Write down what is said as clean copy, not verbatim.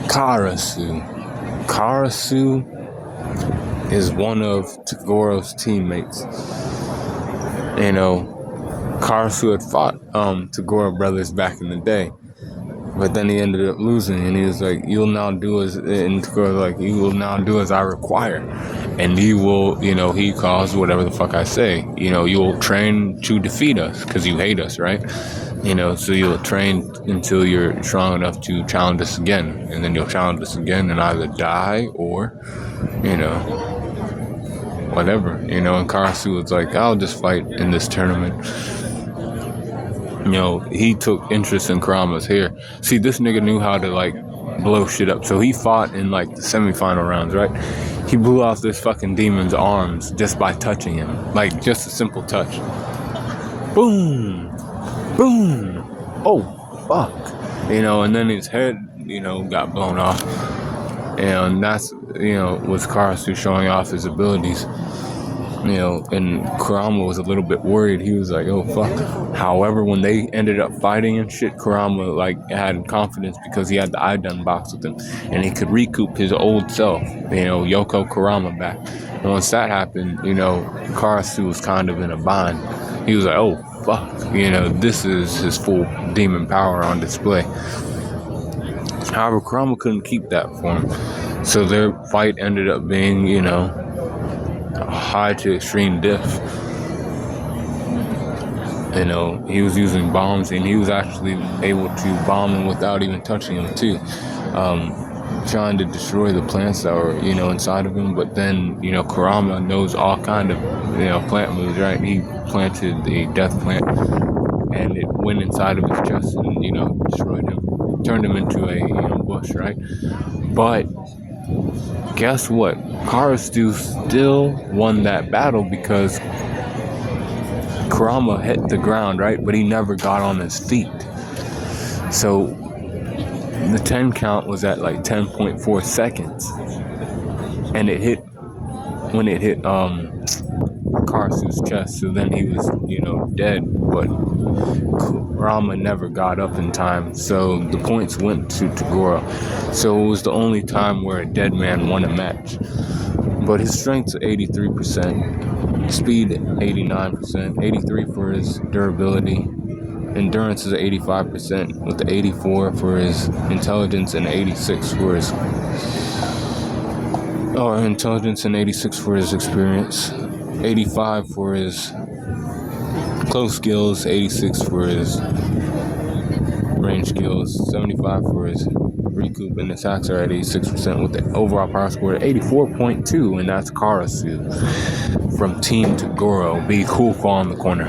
Karasu. Karasu is one of Tagoro's teammates. You know, Karasu had fought Tagoro brothers back in the day. But then he ended up losing, and he was like, "You'll now do as," and Tagoro was like, "You will now do as I require, and you will, he calls whatever the fuck I say. You will train to defeat us because you hate us, right? So you'll train until you're strong enough to challenge us again, and then you'll challenge us again and either die or, whatever, And Karasu was like, "I'll just fight in this tournament." He took interest in Kurama's hair. See, this nigga knew how to, blow shit up. So he fought in, the semifinal rounds, right? He blew off this fucking demon's arms just by touching him. Just a simple touch. Boom! Boom! Oh, fuck. And then his head, got blown off. And that's, was Karasu showing off his abilities. And Kurama was a little bit worried. He was like, "Oh, fuck." However, when they ended up fighting and shit, Kurama, had confidence because he had the Idun box with him. And he could recoup his old self, Yoko Kurama back. And once that happened, Karasu was kind of in a bind. He was like, "Oh, fuck." This is his full demon power on display. However, Kurama couldn't keep that for him. So their fight ended up being, high to extreme diff. He was using bombs, and he was actually able to bomb him without even touching him too, trying to destroy the plants that were inside of him. But then Kurama knows all kind of plant moves, right? He planted the death plant, and it went inside of his chest and destroyed him, turned him into a bush, right? But guess what? Karasu still won that battle because Kurama hit the ground, right? But he never got on his feet. So the 10 count was at 10.4 seconds. And it hit when it hit Karasu's chest. So then he was, dead. But Kurama never got up in time. So the points went to Tagoro. So it was the only time where a dead man won a match. But his strength's 83%, speed 89%, 83 for his durability, endurance is 85%, with the 84 for his intelligence and 86 for his experience, 85 for his close skills, 86 for his range skills, 75 for his recoup, and attacks are at 86% with the overall power score at 84.2, and that's Karasu from Team Tagoro. Be cool, call in the corner.